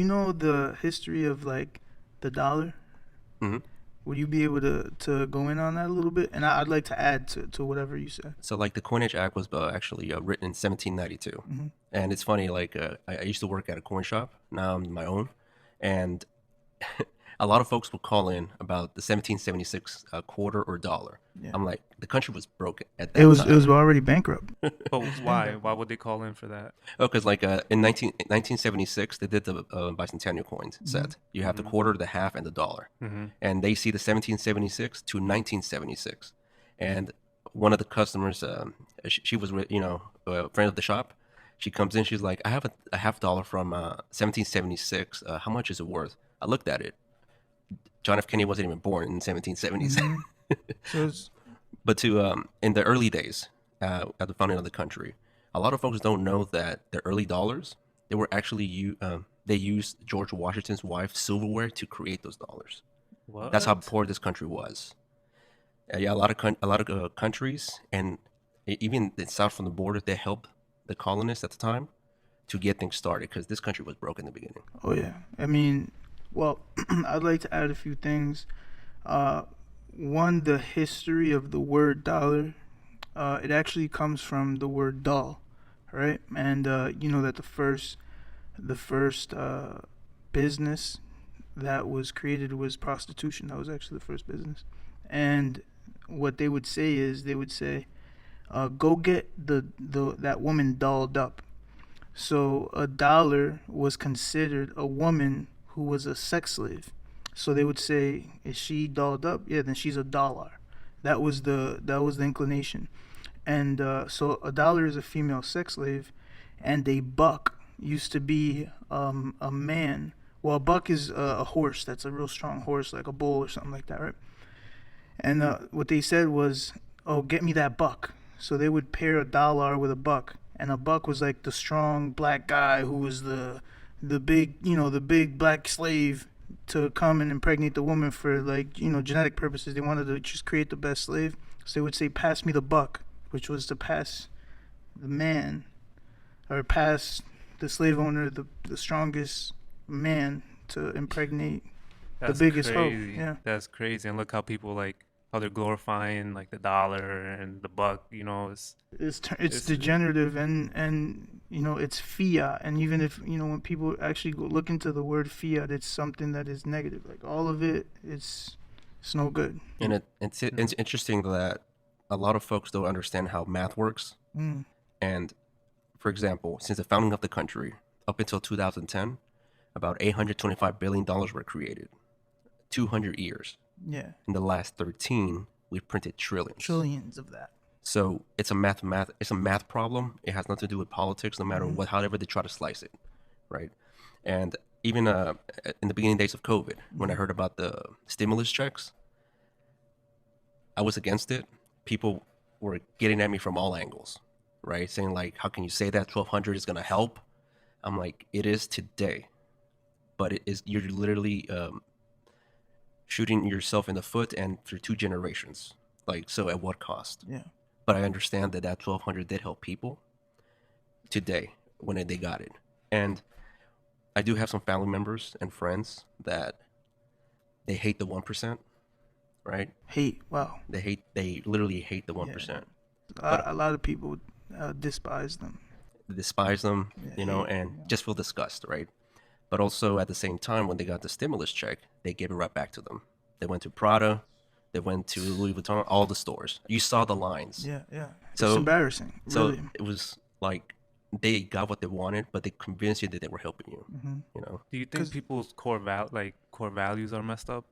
You know the history of like the dollar? Hmm. Would you be able to go in on that a little bit? And I'd like to add to whatever you said. So like the Coinage Act was actually written in 1792, Hmm. and it's funny. Like I used to work at a coin shop. Now I'm my own, and a lot of folks would call in about the 1776 quarter or dollar. Yeah. I'm like, the country was broke at It that was it time. was already bankrupt. But It was why? bankrupt. Why would they call in for that? Oh, because like in 1976, they did the bicentennial coins Hmm. set. You have the Mm-hmm. quarter, the half, and the dollar. Mm-hmm. And they see the 1776 to 1976. And one of the customers, she was, a friend of the shop. She comes in, she's like, I have a half dollar from 1776. How much is it worth? I looked at it. John F. Kennedy wasn't even born in 1770s. Hmm. So it's But in the early days, at the founding of the country, a lot of folks don't know that the early dollars, they were actually they used George Washington's wife's silverware to create those dollars. That's how What? poor this country was. Yeah, a lot of countries and even the south from the border, they helped the colonists at the time to get things started because this country was broke in the beginning. oh yeah. I mean, well, I'd like to add a few things. Uh, One, the history of the word dollar. It actually comes from the word doll, right? And you know that the first business that was created was prostitution. That was actually the first business. And what they would say is they would say, "Go get the that woman dolled up." So a dollar was considered a woman who was a sex slave. So they would say, "Is she dolled up? Yeah, then she's a dollar." That was the inclination. And so a dollar is a female sex slave, and a buck used to be a man. Well, a buck is a horse that's a real strong horse, like a bull or something like that, right? And what they said was, "Oh, get me that buck." So they would pair a dollar with a buck, and a buck was like the strong black guy who was the big black slave to come and impregnate the woman for like genetic purposes. They wanted to just create the best slave, so they would say, "Pass me the buck," which was to pass the man or pass the slave owner the strongest man to impregnate the That's biggest hoe. crazy. Yeah. That's crazy. And look how people like how they're glorifying like the dollar and the buck. You know, It's it's degenerative, and it's fiat. And even if when people actually look into the word fiat, it's something that is negative. Like all of it, it's no good. And it's interesting that a lot of folks don't understand how math works. Mm, And for example, since the founding of the country up until 2010, about $825 billion were created. 200 years. yeah, In the last 13, we've printed trillions. trillions of that. So it's a math problem. It has nothing to do with politics, no matter what, however they try to slice it, right? And even in the beginning days of COVID, when I heard about the stimulus checks, I was against it. People were getting at me from all angles, right? Saying like, "How can you say that 1,200 is gonna help?" I'm like, "It is today, but it is you're literally shooting yourself in the foot and for 2 generations. Like, so at what cost?" Yeah. But I understand that 1,200 did help people today when they got it. And I do have some family members and friends that they hate the 1%, right? Hate. Wow. They literally hate the Yeah. 1%, A but lot, a lot of people despise them. despise them, Yeah. and just feel disgust, right? But also at the same time, when they got the stimulus check, they gave it right back to them. They went to Prada, they went to Louis Vuitton, all the stores. You saw the lines. Yeah. Yeah. It's So embarrassing. So Really. it was like they got what they wanted, but they convinced you that they were helping you. Hmm. You know, Do you think Because people's core values are messed up?